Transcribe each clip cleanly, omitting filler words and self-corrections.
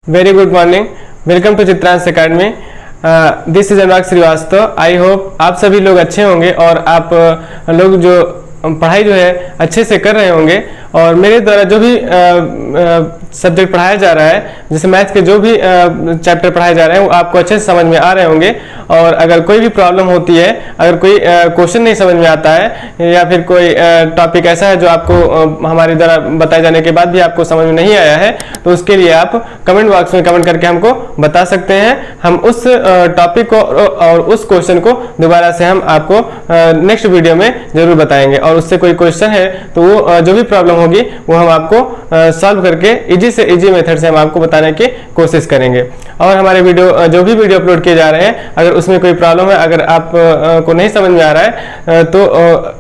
Very good morning, welcome to Chitransh academy. This is Anurag Srivastava. I hope आप सभी लोग अच्छे होंगे और आप लोग जो पढ़ाई जो है अच्छे से कर रहे होंगे। और मेरे द्वारा जो भी सब्जेक्ट पढ़ाया जा रहा है, जैसे मैथ के जो भी चैप्टर पढ़ाए जा रहे हैं वो आपको अच्छे से समझ में आ रहे होंगे। और अगर कोई भी प्रॉब्लम होती है, अगर कोई क्वेश्चन नहीं समझ में आता है या फिर कोई टॉपिक ऐसा है जो आपको हमारे द्वारा बताए जाने के बाद भी आपको समझ में नहीं आया है, तो उसके लिए आप कमेंट बॉक्स में कमेंट करके हमको बता सकते हैं। हम उस टॉपिक को और उस क्वेश्चन को दोबारा से हम आपको नेक्स्ट वीडियो में जरूर बताएंगे। और उससे कोई क्वेश्चन है तो वो जो भी प्रॉब्लम होगी वो हम आपको सॉल्व करके इजी से इजी मेथड से हम आपको बताने की कोशिश करेंगे। और हमारे वीडियो जो भी वीडियो अपलोड किए जा रहे हैं, अगर उसमें कोई प्रॉब्लम है, अगर आप को नहीं समझ में आ रहा है तो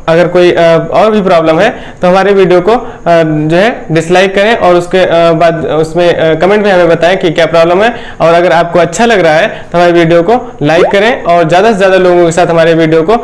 अगर कोई और भी प्रॉब्लम है तो हमारे वीडियो को जो है डिसलाइक करें और उसके बाद उसमें कमेंट में हमें बताएं कि क्या प्रॉब्लम है। और अगर आपको अच्छा लग रहा है तो हमारे वीडियो को लाइक करें और ज़्यादा से ज़्यादा लोगों के साथ हमारे वीडियो को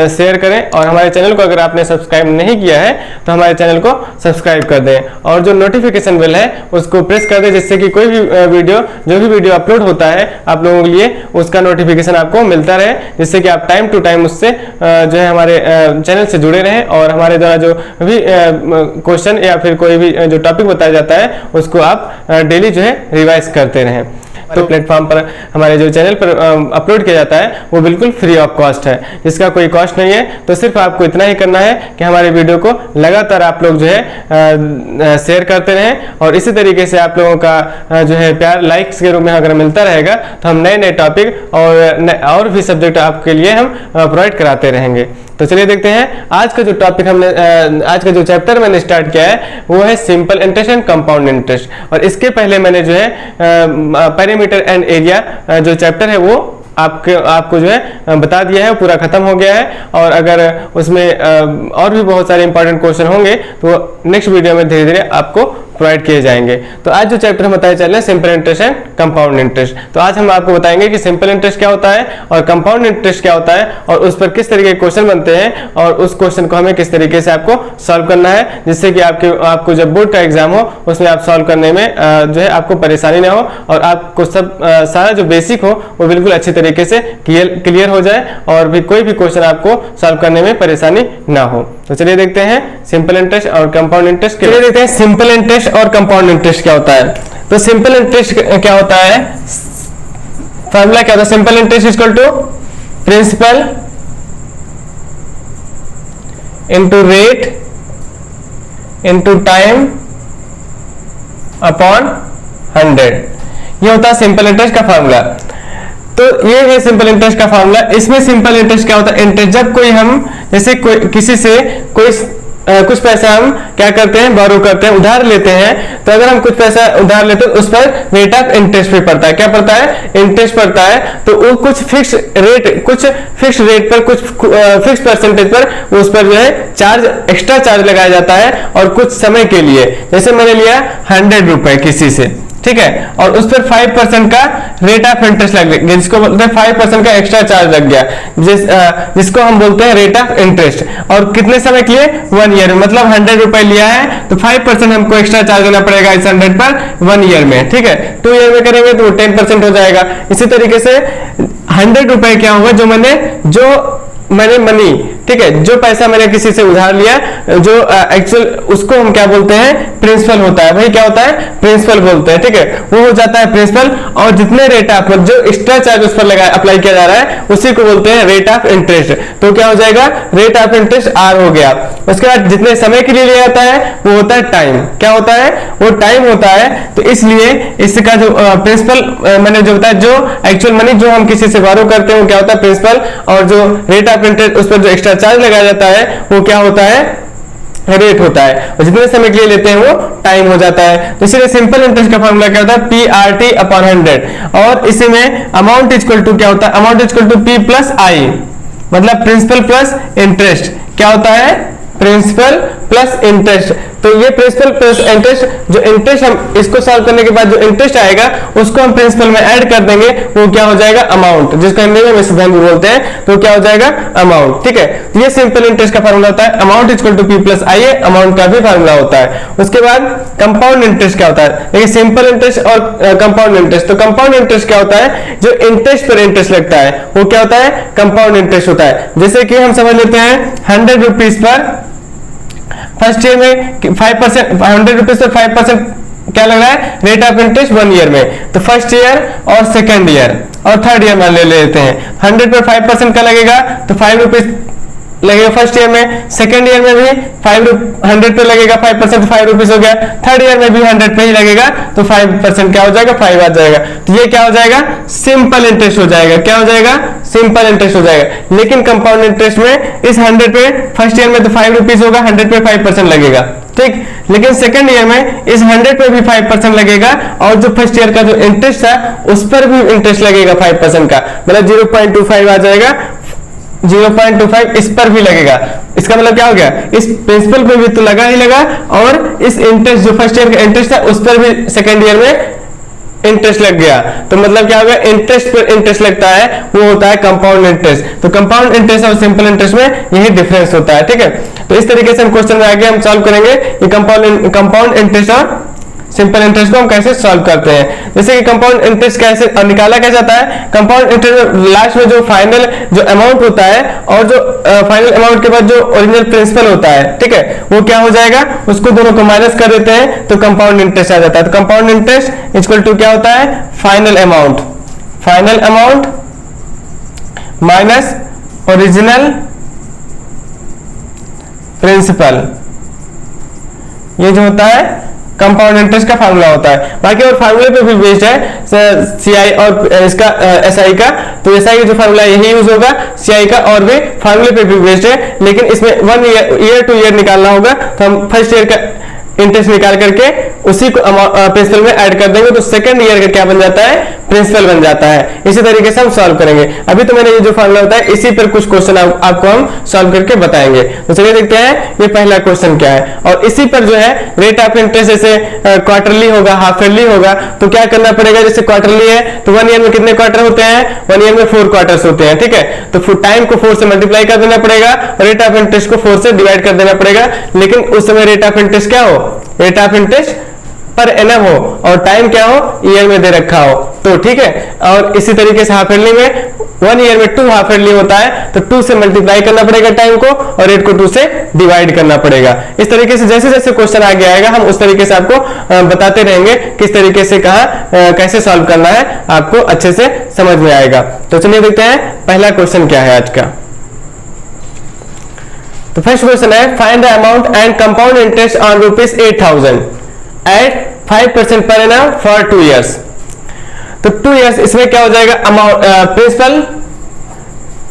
शेयर करें। और हमारे चैनल को अगर आपने सब्सक्राइब नहीं किया है तो हमारे चैनल को सब्सक्राइब कर दें और जो नोटिफिकेशन बेल है उसको प्रेस कर दें, जिससे कि कोई भी वीडियो जो भी वीडियो अपलोड होता है आप लोगों के लिए उसका नोटिफिकेशन आपको मिलता रहे, जिससे कि आप टाइम टू टाइम उससे जो है हमारे चैनल से जुड़े रहें और हमारे द्वारा जो भी क्वेश्चन या फिर कोई भी जो टॉपिक बताया जाता है उसको आप डेली जो है रिवाइज करते रहें। तो प्लेटफॉर्म पर हमारे जो चैनल पर अपलोड किया जाता है वो बिल्कुल फ्री ऑफ कॉस्ट है, जिसका कोई कॉस्ट नहीं है। तो सिर्फ आपको इतना ही करना है कि हमारे वीडियो को लगातार आप लोग जो है शेयर करते रहें। और इसी तरीके से आप लोगों का जो है प्यार लाइक्स के रूप में अगर मिलता रहेगा तो हम नए नए टॉपिक और भी सब्जेक्ट आपके लिए हम प्रोवाइड कराते रहेंगे। तो चलिए देखते हैं आज का जो टॉपिक हमने आज का जो चैप्टर मैंने स्टार्ट किया है वो है simple interest and compound interest. और इसके पहले मैंने जो है पेरीमीटर एंड एरिया जो चैप्टर है वो आपको जो है बता दिया है, पूरा खत्म हो गया है। और अगर उसमें और भी बहुत सारे इंपॉर्टेंट क्वेश्चन होंगे तो नेक्स्ट वीडियो में धीरे धीरे आपको प्रोवाइड किए जाएंगे। तो आज जो चैप्टर हम बताए चल रहे हैं simple interest and compound interest. तो आज हम आपको बताएंगे कि सिंपल इंटरेस्ट क्या होता है और कंपाउंड इंटरेस्ट क्या होता है और उस पर किस तरीके के क्वेश्चन बनते हैं और उस क्वेश्चन को हमें किस तरीके से आपको सॉल्व करना है, जिससे कि आपको जब बोर्ड का एग्जाम हो उसमें आप सॉल्व करने में जो है आपको परेशानी ना हो और आपको सब सारा जो बेसिक हो वो बिल्कुल अच्छी तरीके से क्लियर हो जाए और भी कोई भी क्वेश्चन आपको सॉल्व करने में परेशानी ना हो। तो चलिए देखते हैं सिंपल इंटरेस्ट और कंपाउंड इंटरेस्ट। चलिए देखते हैं सिंपल इंटरेस्ट और कंपाउंड इंटरेस्ट क्या होता है। तो सिंपल इंटरेस्ट क्या होता है, फॉर्मूला क्या होता है, simple interest equal to principal into rate into time upon 100। ये होता है सिंपल इंटरेस्ट का फॉर्मूला। तो ये है सिंपल इंटरेस्ट का फॉर्मूला। इसमें सिंपल इंटरेस्ट क्या होता है, इंटरेस्ट जब कोई हम जैसे किसी से कुछ पैसा हम क्या करते हैं, बोरो करते हैं, उधार लेते हैं। तो अगर हम कुछ पैसा उधार लेते हैं उस पर रेट ऑफ इंटरेस्ट भी पड़ता है। क्या पड़ता है, इंटरेस्ट पड़ता है। तो वो कुछ फिक्स रेट पर कुछ फिक्स परसेंटेज पर उस पर जो है चार्ज एक्स्ट्रा चार्ज लगाया जाता है और कुछ समय के लिए। जैसे मैंने लिया 100 रुपए किसी से, ठीक है, और उस पर 5% का रेट ऑफ इंटरेस्ट लग गया, जिसको बोलते हैं 5% का एक्स्ट्रा चार्ज लग गया, जिसको हम बोलते हैं रेट ऑफ इंटरेस्ट। और कितने समय के लिए, 1 ईयर में। मतलब 100 रुपए लिया है तो 5% हमको एक्स्ट्रा चार्ज देना पड़ेगा इस 100 पर 1 ईयर में, ठीक है। 2 ईयर में करेंगे तो 10% हो जाएगा। इसी तरीके से 100 रुपए क्या होगा, जो मैंने मनी, ठीक है, जो पैसा मैंने किसी से उधार लिया, जो एक्चुअल उसको हम क्या बोलते हैं, प्रिंसिपल होता है। भाई क्या होता है, प्रिंसिपल बोलते हैं, ठीक है, वो हो जाता है प्रिंसिपल। और जितने रेट ऑफ जो एक्स्ट्रा चार्ज उस पर अप्लाई किया जा रहा है उसी को बोलते हैं रेट ऑफ इंटरेस्ट। तो क्या हो जाएगा, रेट ऑफ इंटरेस्ट आर हो गया। उसके बाद जितने समय के लिए लिया जाता है वो होता है टाइम। क्या होता है, वो टाइम होता है। तो इसलिए इसका जो प्रिंसिपल मैंने जो बताया, जो एक्चुअल मनी जो हम किसी से बोरो करते हैं वो क्या होता है, प्रिंसिपल। और जो रेट ऑफ इंटरेस्ट उस पर जो एक्स्ट्रा चार्ज लगाया जाता है वो क्या होता है, रेट होता है। और जितने समय के लिए लेते हैं वो टाइम हो जाता है। तो इसलिए सिंपल इंटरेस्ट का फॉर्मूला क्या होता है, PRT अपॉन 100। और इसी में अमाउंट इक्वल टू क्या होता है, amount equal to P plus I, मतलब प्रिंसिपल प्लस इंटरेस्ट। क्या होता है, प्रिंसिपल प्लस इंटरेस्ट। तो ये प्रिंसिपल प्लस इंटरेस्ट, जो इंटरेस्ट हम इसको सॉल्व करने के बाद जो इंटरेस्ट आएगा उसको हम प्रिंसिपल में ऐड कर देंगे, वो क्या हो जाएगा अमाउंट, जिसको हिंदी में मिश्रधन भी बोलते हैं, तो क्या हो जाएगा अमाउंट। ठीक है, तो ये सिंपल इंटरेस्ट का फार्मूला होता है, amount equal to P plus I A, amount का भी फार्मूला होता है। उसके बाद कंपाउंड इंटरेस्ट क्या होता है, देखिए सिंपल इंटरेस्ट और कंपाउंड इंटरेस्ट। तो कंपाउंड इंटरेस्ट क्या होता है, जो इंटरेस्ट पर इंटरेस्ट लगता है वो क्या होता है, कंपाउंड इंटरेस्ट होता है। जैसे कि हम समझ लेते हैं 100 रुपीज पर फर्स्ट ईयर में 5%, 100 रुपीज पर 5% क्या लग रहा है रेट ऑफ इंटरेस्ट 1 ईयर में, तो फर्स्ट ईयर और सेकंड ईयर और थर्ड ईयर में ले लेते हैं। 100 पर 5% का लगेगा तो 5 रुपीज लगेगा फर्स्ट ईयर में, सेकंड ईयर में भी 100 पे लगेगा 5% तो 5 रुपीज हो गया, थर्ड ईयर में भी 100 पे ही लगेगा तो 5% क्या हो जाएगा 5 आ जाएगा। तो ये क्या हो जाएगा सिंपल इंटरेस्ट हो जाएगा, क्या हो जाएगा सिंपल इंटरेस्ट हो जाएगा। लेकिन कंपाउंड इंटरेस्ट में इस 100 पे फर्स्ट ईयर में तो 5 रुपीज होगा, 100 पे 5% लगेगा, ठीक। लेकिन सेकंड ईयर में इस 100 पे भी 5% लगेगा और जो फर्स्ट ईयर का जो इंटरेस्ट था उस पर भी इंटरेस्ट लगेगा 5% का, मतलब 0.25 आ जाएगा, 0.25 इस पर भी लगेगा। इसका मतलब क्या हो गया, इस प्रिंसिपल पे भी तो लगा ही लगा और इस इंटरेस्ट जो फर्स्ट ईयर का इंटरेस्ट था उस पर भी सेकंड ईयर में इंटरेस्ट लग गया। तो मतलब क्या होगा, इंटरेस्ट पर इंटरेस्ट लगता है वो होता है कंपाउंड इंटरेस्ट। तो कंपाउंड इंटरेस्ट और सिंपल इंटरेस्ट में यही डिफरेंस होता है, ठीक है। तो इस तरीके से हम क्वेश्चन में आगे हम सॉल्व करेंगे ये कंपाउंड इंटरेस्ट और सिंपल इंटरेस्ट को हम कैसे सॉल्व करते हैं। जैसे कि कंपाउंड इंटरेस्ट कैसे निकाला क्या जाता है, कंपाउंड इंटरेस्ट लास्ट में जो फाइनल जो अमाउंट होता है और जो फाइनल अमाउंट के बाद जो ओरिजिनल प्रिंसिपल होता है, ठीक है, वो क्या हो जाएगा, उसको दोनों को माइनस कर देते हैं तो कंपाउंड इंटरेस्ट आ जाता है। तो कंपाउंड इंटरेस्ट इक्वल टू क्या होता है, final amount minus original principal, ये जो होता है कंपाउंड इंटरेस्ट का फार्मूला होता है। बाकी और फार्मूले पे भी बेस्ड है सीआई और इसका एसआई का, तो एसआई का जो फार्मूला यही यूज होगा, सीआई का और भी फार्मूले पे भी बेस्ड है। लेकिन इसमें 1 ईयर टू ईयर निकालना होगा, तो हम फर्स्ट ईयर का इंटरेस्ट निकाल करके उसी को प्रिंसिपल में ऐड कर देंगे तो सेकंड ईयर का क्या बन जाता है, प्रिंसिपल बन जाता है। इसी तरीके से हम सॉल्व करेंगे। अभी तो मैंने ये जो फार्मूला होता है इसी पर कुछ क्वेश्चन आपको हम सॉल्व करके बताएंगे। तो चलिए देखते हैं ये पहला क्वेश्चन क्या है। और इसी पर जो है रेट ऑफ इंटरेस्ट जैसे क्वार्टरली होगा, हाफ ईयरली होगा, तो क्या करना पड़ेगा, जैसे क्वार्टरली है तो 1 ईयर में कितने क्वार्टर होते हैं, 1 ईयर में 4 क्वार्टर्स होते हैं, ठीक है। तो टाइम को 4 से मल्टीप्लाई कर देना पड़ेगा और रेट ऑफ इंटरेस्ट को 4 से डिवाइड कर देना पड़ेगा। लेकिन उस समय रेट ऑफ इंटरेस्ट क्या हो, rate of interest per annum हो और टाइम क्या हो, ईयर में दे रखा हो, तो ठीक है। और इसी तरीके से हाफ ईयरली में 1 ईयर में 2 हाफ ईयरली होता है तो 2 से मल्टीप्लाई करना पड़ेगा टाइम को और रेट को 2 से डिवाइड करना पड़ेगा। इस तरीके से जैसे जैसे क्वेश्चन आगे आएगा हम उस तरीके से आपको बताते रहेंगे किस तरीके से कहां कैसे सॉल्व करना है, आपको अच्छे से समझ में आएगा। तो चलिए देखते हैं पहला क्वेश्चन क्या है आज का। तो फर्स्ट क्वेश्चन है, find the amount and compound interest on rupees 8000 at 5% per annum for 2 years. तो 2 इयर्स इसमें क्या हो जाएगा, अमाउंट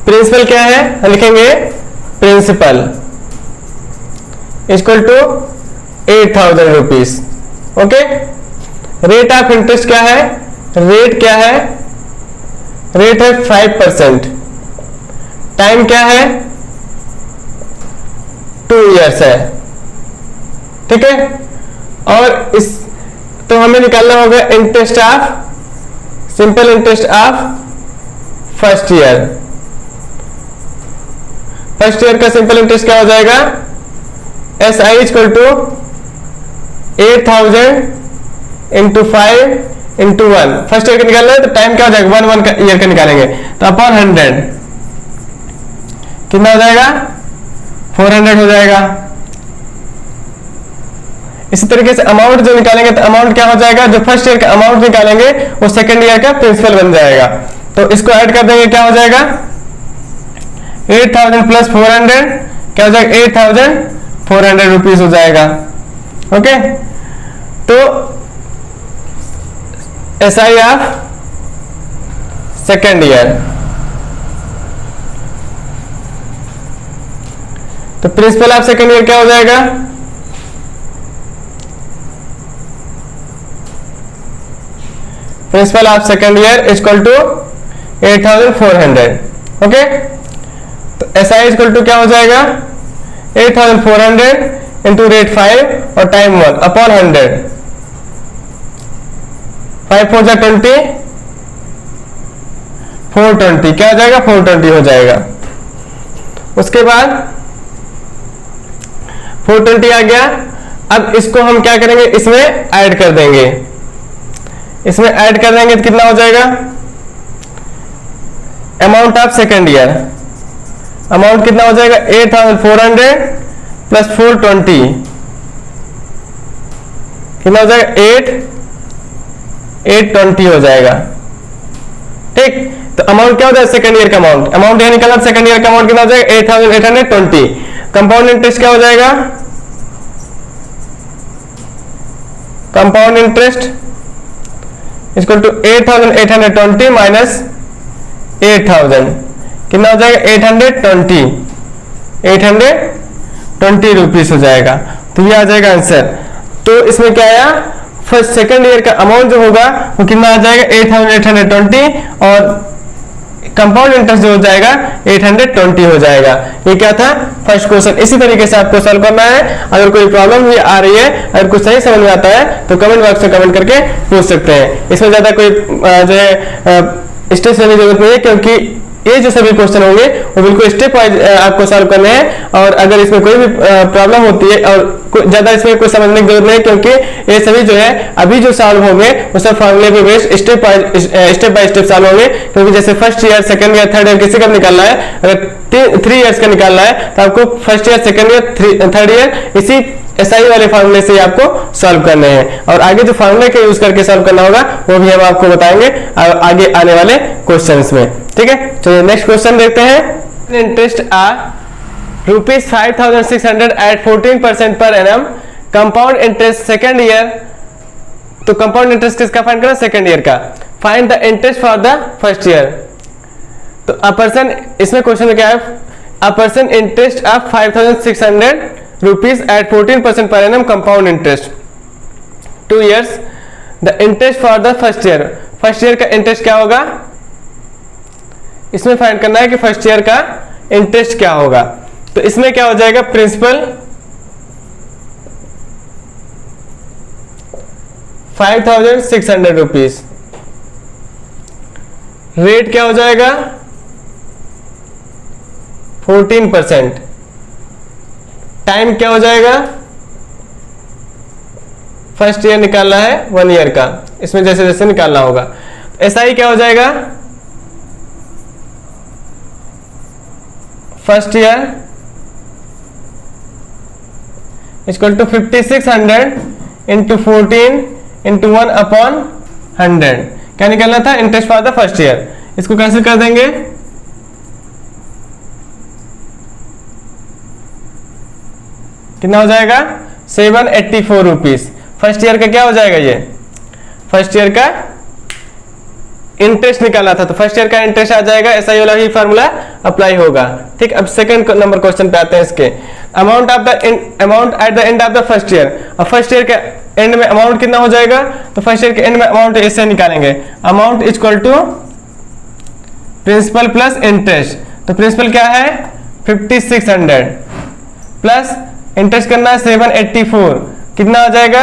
प्रिंसिपल क्या है, लिखेंगे principal equal to 8000 rupees, okay. Rate of interest क्या है, रेट क्या है, रेट है 5%, टाइम क्या है 2 इयर्स है, ठीक है। और इस तो हमें निकालना होगा interest of, simple interest of first year. First year का सिंपल इंटरेस्ट क्या हो जाएगा, S I equal to 8000 into 5 into 1। First year का निकालना है तो टाइम क्या हो जाएगा, 1 का ईयर का निकालेंगे तो अपॉन 100 कितना हो जाएगा, 400 हो जाएगा। इसी तरीके से अमाउंट जो निकालेंगे तो अमाउंट क्या हो जाएगा, जो फर्स्ट ईयर का अमाउंट निकालेंगे वो सेकंड ईयर का प्रिंसिपल बन जाएगा। तो इसको ऐड कर देंगे क्या हो जाएगा, 8000 प्लस 400 क्या हो जाएगा, 8400 रुपीज हो जाएगा, ओके। तो एसआई ऑफ सेकंड ईयर, तो प्रिंसिपल ऑफ सेकंड ईयर क्या हो जाएगा, principal of second year equal to 8400, okay. तो एसआई इक्वल टू क्या हो जाएगा, 8400 इंटू रेट 5 और टाइम 1 अपॉन 100। 5 4 जा 20, 420 क्या हो जाएगा, 420 हो जाएगा। उसके बाद 420 आ गया। अब इसको हम क्या करेंगे, इसमें ऐड कर देंगे। इसमें ऐड कर देंगे तो कितना हो जाएगा, amount of second year, amount कितना हो जाएगा 8400 प्लस 420 कितना हो जाएगा 820 हो जाएगा। ठीक, तो अमाउंट क्या होता है सेकंड ईयर का अमाउंट, अमाउंट यह निकाला सेकंड ईयर का अमाउंट कितना हो जाएगा 8820। कंपाउंड इंटरेस्ट क्या हो जाएगा, compound interest equal to 8820 minus 8000 कितना हो जाएगा 820 रुपीस हो जाएगा। तो ये आ जाएगा आंसर। तो इसमें क्या आया, फर्स्ट सेकंड ईयर का अमाउंट जो होगा वो कितना आ जाएगा 8820 और कंपाउंड इंटरेस्ट जो हो जाएगा 820 हो जाएगा। ये क्या था फर्स्ट क्वेश्चन। इसी तरीके से आपको सॉल्व करना है। अगर कोई प्रॉब्लम भी आ रही है, अगर कुछ सही समझ में आता है तो कमेंट बॉक्स में कमेंट करके पूछ सकते हैं। इसमें ज्यादा कोई जो है स्टेप लेने की जरूरत नहीं है, क्योंकि ये जो सभी क्वेश्चन होंगे वो बिल्कुल स्टेप वाइज आपको सॉल्व करने हैं। और अगर इसमें कोई भी प्रॉब्लम होती है और ज्यादा इसमें कोई समझने की जरूरत नहीं, क्योंकि ये सभी जो है अभी जो सॉल्व होंगे वो सब फॉर्मूले पे based step by step solve होंगे। क्योंकि जैसे first year, second year, third year किसी का निकालना है, अगर 3 इयर्स का निकालना है तो आपको first year, second year, third year इसी एसआई वाले फार्मूले से आपको सॉल्व करने हैं। और आगे जो फार्मूले का यूज करके सॉल्व करना होगा वो भी हम आपको बताएंगे आगे आने वाले क्वेश्चंस में। ठीक है, चलिए नेक्स्ट क्वेश्चन देखते हैं। Interest are ₹5600 at 14% per annum, compound interest second year. तो कंपाउंड इंटरेस्ट किसका फाइंड करना, सेकंड ईयर का। Find the interest for the first year. तो अ पर्सन, इसमें क्वेश्चन में क्या है, a person interest of 5600 rupees at 14% per annum compound interest 2 years. The interest for the first year, first year का interest क्या होगा, इसमें फाइंड करना है कि फर्स्ट ईयर का इंटरेस्ट क्या होगा। तो इसमें क्या हो जाएगा, प्रिंसिपल 5600 रुपीज, रेट क्या हो जाएगा 14%, टाइम क्या हो जाएगा, फर्स्ट ईयर निकालना है 1 ईयर का, इसमें जैसे जैसे निकालना होगा। एसआई क्या हो जाएगा, first year equal to 5600 into 14 into 1 upon 100। क्या निकालना था, interest for the first year. इसको कैंसिल कर देंगे, कितना हो जाएगा 784 रुपीज। फर्स्ट ईयर का क्या हो जाएगा, ये फर्स्ट ईयर का इंटरेस्ट निकालना था, तो फर्स्ट ईयर का इंटरेस्ट आ जाएगा, ऐसा ही वाला ही फार्मूला अप्लाई होगा। ठीक, अब सेकंड नंबर क्वेश्चन पे आते हैं। इसके amount at the end of the first year. अब फर्स्ट ईयर के एंड में अमाउंट कितना हो जाएगा, तो फर्स्ट ईयर के एंड में अमाउंट ऐसे निकालेंगे, amount equal to principal plus interest. तो प्रिंसिपल क्या है 5600 प्लस इंटरेस्ट करना है 784, कितना हो जाएगा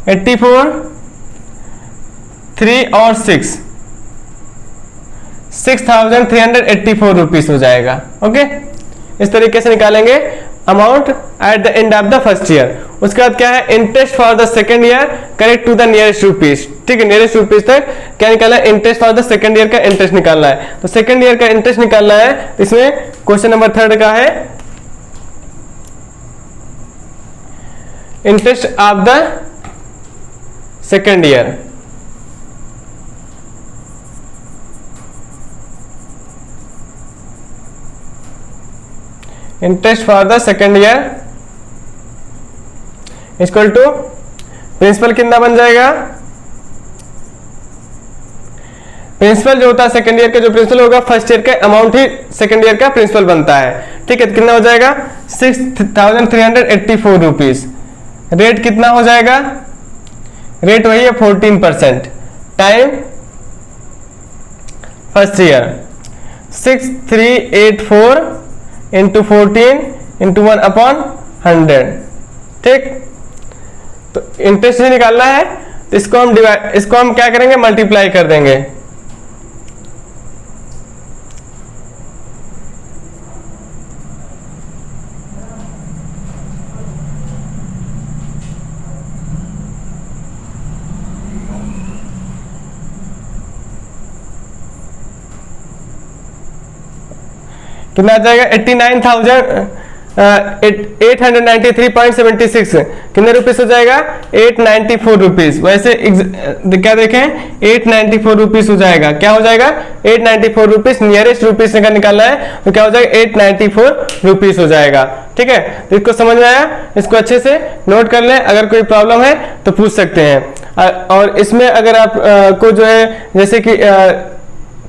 84, 3 और 6, 6384 रुपीज हो जाएगा। ओके, इस तरीके से निकालेंगे amount at the end of the first year. उसके बाद क्या है, interest for the second year correct to the nearest rupees. ठीक है, नियरेस्ट रुपीज तक क्या निकालना है, interest for the second year का इंटरेस्ट निकालना है। तो सेकंड ईयर का इंटरेस्ट निकालना है, इसमें क्वेश्चन नंबर 3 का है interest of the second year. Interest for the second year equal to principal कितना बन जाएगा, प्रिंसिपल जो होता है सेकंड ईयर का, जो प्रिंसिपल होगा फर्स्ट ईयर का अमाउंट ही सेकंड ईयर का प्रिंसिपल बनता है। ठीक है, तो कितना हो जाएगा 6384 रुपीज। रेट कितना हो जाएगा, रेट वही है 14%, time first year 6384 into 14 into 1 upon 100, ठीक, तो इंटरेस्ट भी निकालना है, तो इसको हम क्या करेंगे, मल्टीप्लाई कर देंगे। कितना आ जाएगा, 89,893.76 कितने रुपीस हो जाएगा, 894 रुपीस। वैसे क्या देखें, 894 रुपीस हो जाएगा। क्या हो जाएगा, 894 रुपीस। नियरेस्ट रुपीस का निकालना है तो क्या हो जाएगा, 894 रुपीस हो जाएगा। ठीक है, तो इसको समझ में आया, इसको अच्छे से नोट कर लें, अगर कोई प्रॉब्लम है तो पूछ सकते हैं। और इसमें अगर आप को जो है जैसे कि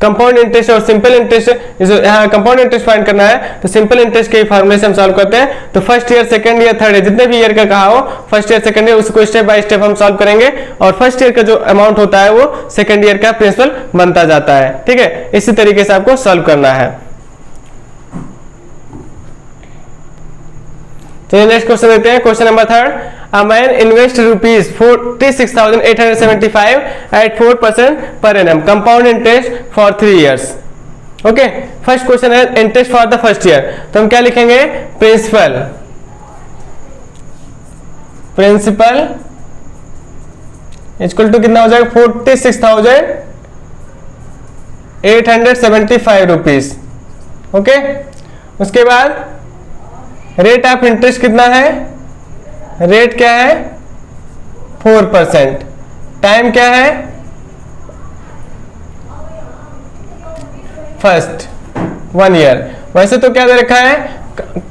कंपाउंड इंटरेस्ट और सिंपल इंटरेस्ट, यहाँ कंपाउंड इंटरेस्ट फाइंड करना है तो सिंपल इंटरेस्ट के फॉर्मूले से हम सॉल्व करते हैं। तो first year, second year, third year, जितने भी ईयर का कहा हो, फर्स्ट ईयर सेकंड ईयर, उसको स्टेप बाय स्टेप हम सॉल्व करेंगे और फर्स्ट ईयर का जो अमाउंट होता है वो सेकंड ईयर का प्रिंसिपल बनता जाता है। ठीक है, इसी तरीके से आपको सॉल्व करना है। चलिए नेक्स्ट क्वेश्चन देखते हैं। Question number 3, a man invest rupees 46,875 at 4% per annum compound interest for 3 years। Okay, first question है interest for the first year, तो हम क्या लिखेंगे, प्रिंसिपल इक्वल टू कितना हो जाएगा, 46,875 रुपीज। ओके, उसके बाद रेट ऑफ इंटरेस्ट कितना है, रेट क्या है, 4%। टाइम क्या है, फर्स्ट 1 ईयर। वैसे तो क्या दे रखा है,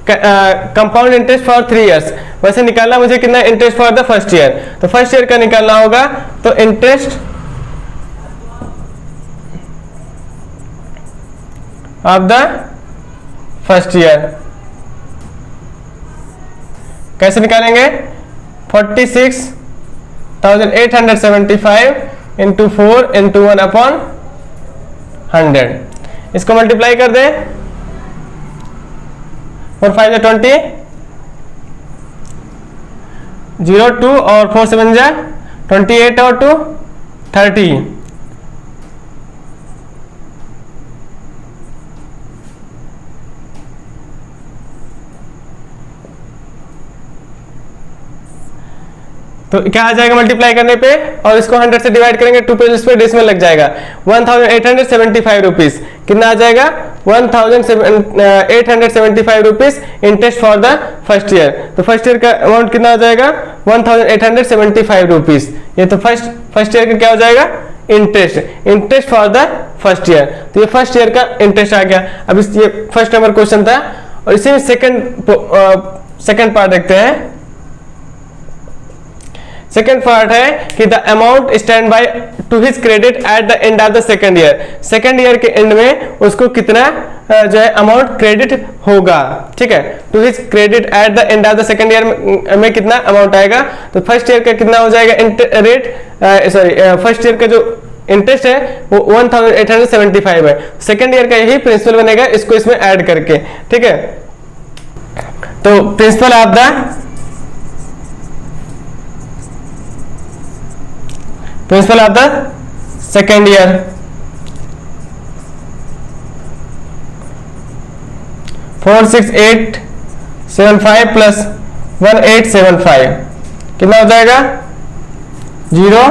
कंपाउंड इंटरेस्ट फॉर 3 इयर्स। वैसे निकालना मुझे कितना interest for the first year, तो फर्स्ट ईयर का निकालना होगा, तो interest of the first year कैसे निकालेंगे, 46,875 इंटू 4 इंटू 1/100। इसको मल्टीप्लाई कर दें, 4 5 20, 0 2 और 4 7 28 और 2 30। तो क्या आ जाएगा मल्टीप्लाई करने पे, और इसको 100 से डिवाइड करेंगे, 2 पेजेस पे डेसिमल लग जाएगा। 1875 रुपीज कितना आ जाएगा, 1875 rupees interest for the first year. तो फर्स्ट ईयर का अमाउंट कितना आ जाएगा, 1875 रुपीज। ये तो फर्स्ट ईयर का क्या हो जाएगा, interest for the first year. तो ये फर्स्ट ईयर का इंटरेस्ट आ गया। अब ये फर्स्ट नंबर क्वेश्चन था, और इसी में सेकंड पार्ट देखते हैं। सेकेंड पार्ट है कि the amount stand by two his credit at the end of the second year. Second year के एंड में उसको कितना जो है अमाउंट क्रेडिट होगा। ठीक है, to his credit at the end of the second year में कितना अमाउंट आएगा। तो फर्स्ट ईयर का कितना हो जाएगा फर्स्ट ईयर का जो इंटरेस्ट है वो 1875 है। सेकेंड ईयर का यही प्रिंसिपल बनेगा, इसको इसमें ऐड करके। ठीक है, तो principal of the second year, $46875 plus 1875 कितना हो जाएगा, 0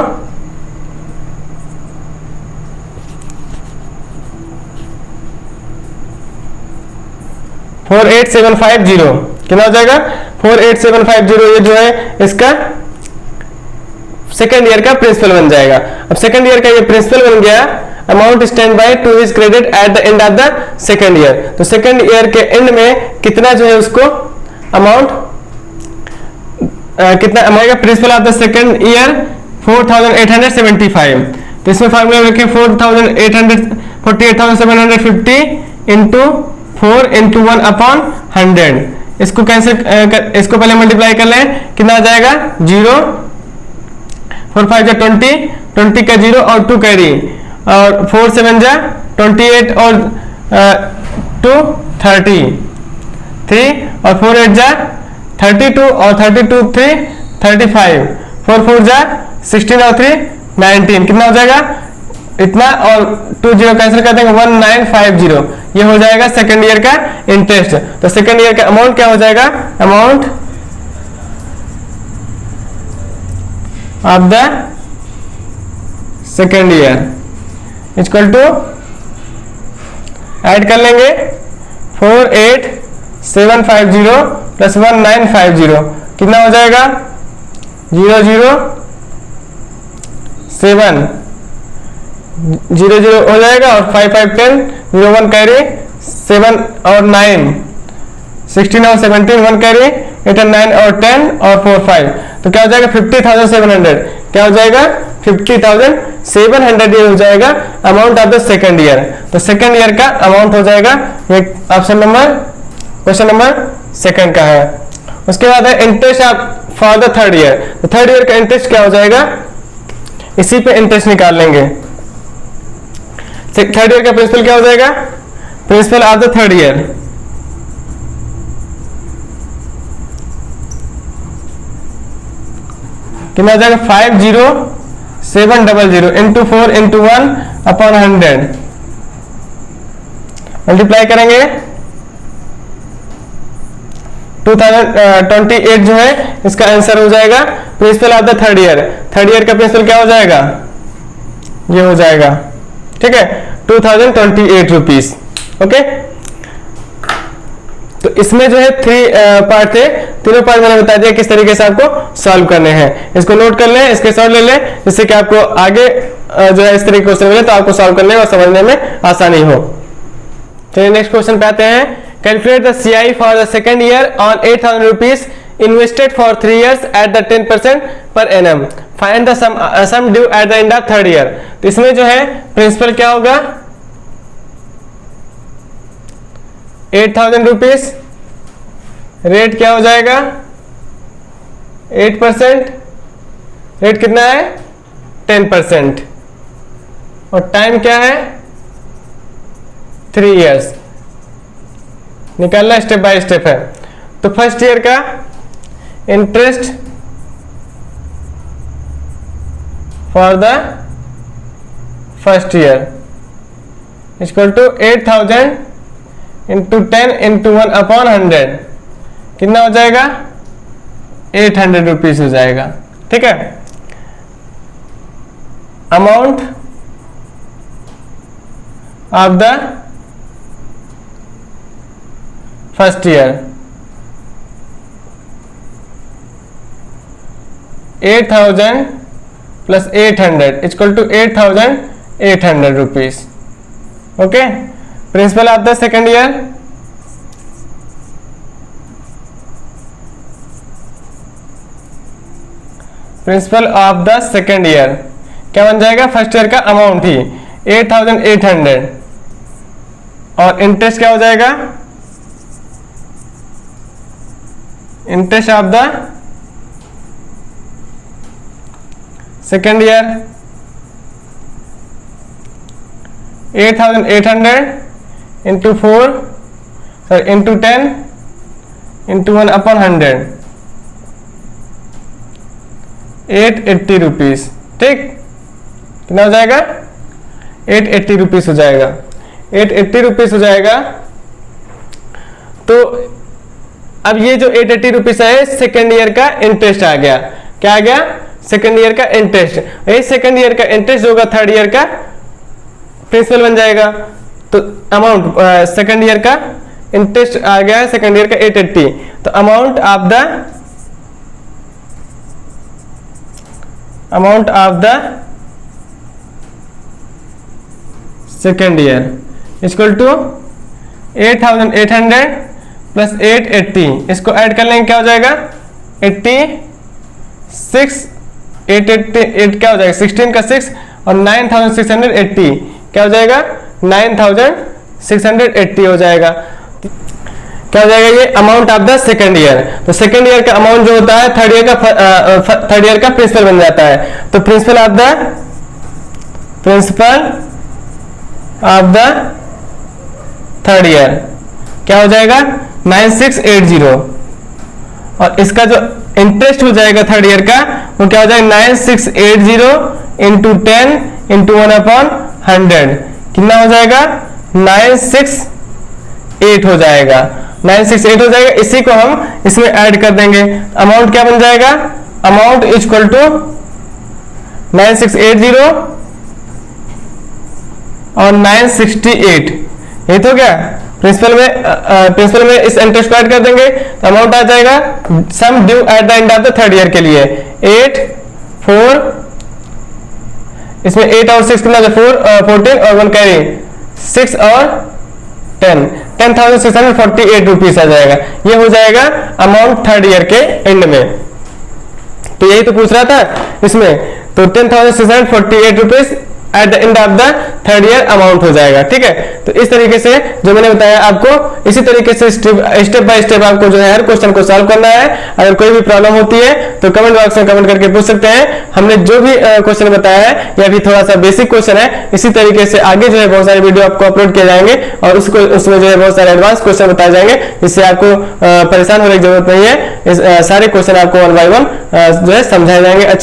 48,750 कितना हो जाएगा, 48,750। ये जो है इसका सेकेंड ईयर का प्रिंसिपल बन जाएगा। अब सेकेंड ईयर का ये प्रिंसिपल बन गया, amount stand by two his credit at the end of the second year. तो सेकेंड ईयर के एंड में कितना जो है उसको अमाउंट कितना आएगा, principal of the second year 4875। तो इसमें फार्मूला रखें 48,750 इंटू 4 इंटू 1/100। इसको कैंसिल इसको पहले मल्टीप्लाई कर लें, कितना आ जाएगा, 0 4 5 20, 20 का 0 और 2 कैरी, और 4 7 28 और 2 30, 3 और 4 8 32 और 32 3 35, 4 4 जा 16 और 3 19, कितना हो जाएगा इतना, और 2 0 कैंसिल कर देंगे 1950, ये हो जाएगा सेकेंड ईयर का इंटरेस्ट। तो सेकेंड ईयर का अमाउंट क्या हो जाएगा, amount of the second year equal to, add कर लेंगे 48750 प्लस 1950, कितना हो जाएगा 007 0 हो जाएगा, और 5 5 10 0 1 कैरी 7 और 9 16 और 17 1 कैरी 8 और 9 और 10 और 4 5, तो क्या हो जाएगा 50,700, क्या हो जाएगा 50,700 ये हो जाएगा amount of the second year. तो सेकेंड ईयर का अमाउंट हो जाएगा, ये option number question number second का है। उसके बाद है interest for the third year. तो थर्ड ईयर का इंटरेस्ट क्या हो जाएगा, इसी पे इंटरेस्ट निकाल लेंगे। थर्ड ईयर का प्रिंसिपल क्या हो जाएगा, principal of the third year कितना हो जाएगा 50700 इंटू 4 इंटू 1 अपॉन 100, मल्टीप्लाई करेंगे 2028 जो है इसका आंसर हो जाएगा principal of the third year. Third year का प्रिंसिपल क्या हो जाएगा, ये हो जाएगा, ठीक है 2028 रुपीज। ओके, तो इसमें जो है 3 पार्ट थे, तीनों पार्ट मैंने बता दिया किस तरीके से आपको सॉल्व करने हैं। इसको नोट कर लें, इसके सॉल्व ले लें, जिससे कि आपको आगे जो है इस तरीके क्वेश्चन मिले तो आपको सॉल्व करने और समझने में आसानी हो। चलिए नेक्स्ट क्वेश्चन पे आते हैं। Calculate the CI for the second year on 8,000 rupees invested for 3 years at the 10% per annum, find the sum due at the end of third year. तो इसमें जो है प्रिंसिपल क्या होगा 8,000 रुपीज, रेट क्या हो जाएगा 8%, रेट कितना है 10%, और टाइम क्या है 3 years, निकालना स्टेप बाय स्टेप है। तो फर्स्ट ईयर का interest for the first year equal to 8,000 into 10 into 1 upon 100, कितना हो जाएगा 800 रुपीज हो जाएगा, ठीक है। Amount of the first year 8,000 plus 800 equal to 8,800 rupees. Okay, principal of the second year principal of the second year क्या बन जाएगा, फर्स्ट ईयर का अमाउंट ही 8,800, और इंटरेस्ट क्या हो जाएगा, interest of the second year 8,800 into 4 sorry into 10 into 1 upon 100, 880 rupees, ठीक। कितना हो जाएगा 880 रुपीज हो जाएगा, 880 रुपीज हो जाएगा। तो अब ये जो 880 रुपीज है सेकेंड ईयर का इंटरेस्ट आ गया, क्या आ गया सेकेंड ईयर का इंटरेस्ट। यही सेकेंड ईयर का इंटरेस्ट होगा थर्ड ईयर का प्रिंसिपल बन जाएगा। तो अमाउंट सेकेंड ईयर का इंटरेस्ट आ गया है सेकेंड ईयर का 880, तो amount of the second year equal to 8,800 plus 880, इसको ऐड कर लेंगे क्या हो जाएगा 86, 888 क्या हो जाएगा 16 का 6 और 9,680 क्या हो जाएगा 9,680 हो जाएगा। क्या हो जाएगा ये amount of the second year. तो सेकेंड ईयर का अमाउंट जो होता है थर्ड ईयर का प्रिंसिपल बन जाता है। तो principal of the third year क्या हो जाएगा 9680, और इसका जो इंटरेस्ट हो जाएगा थर्ड ईयर का वो क्या हो जाएगा 9680 इंटू 10 इंटू 1/100 कितना हो जाएगा 968 हो जाएगा 968 हो जाएगा। इसी को हम इसमें ऐड कर देंगे, अमाउंट क्या बन जाएगा, अमाउंट इज इक्वल टू 9680 और 968, ये तो क्या प्रिंसिपल में इस इंटरेस्ट को ऐड कर देंगे तो अमाउंट आ जाएगा sum due at the end of the third year के लिए 8 4, इसमें 8 और 6 कितना 4 14 और 1 कैरी 6 और 10,648 रुपीज आ जाएगा। ये हो जाएगा अमाउंट थर्ड ईयर के एंड में। तो यही तो पूछ रहा था इसमें, तो 10,648 rupees eight the end of the third year amount हो जाएगा। ठीक है, तो इस तरीके से जो मैंने बताया आपको, इसी तरीके से स्टेप बाय स्टेप आपको जो है हर क्वेश्चन को सॉल्व करना है। अगर कोई भी प्रॉब्लम होती है तो कमेंट बॉक्स में कमेंट करके पूछ सकते हैं। हमने जो भी क्वेश्चन बताया है या भी थोड़ा सा बेसिक क्वेश्चन है, इसी तरीके से आगे जो है बहुत सारे वीडियो आपको अपलोड किए जाएंगे और उसमें जो है बहुत सारे एडवांस क्वेश्चन बताए जाएंगे, जिससे आपको परेशान होने की जरूरत नहीं है। इस सारे क्वेश्चन आपको 1 बाय 1 जो है समझाए जाएंगे अच्छे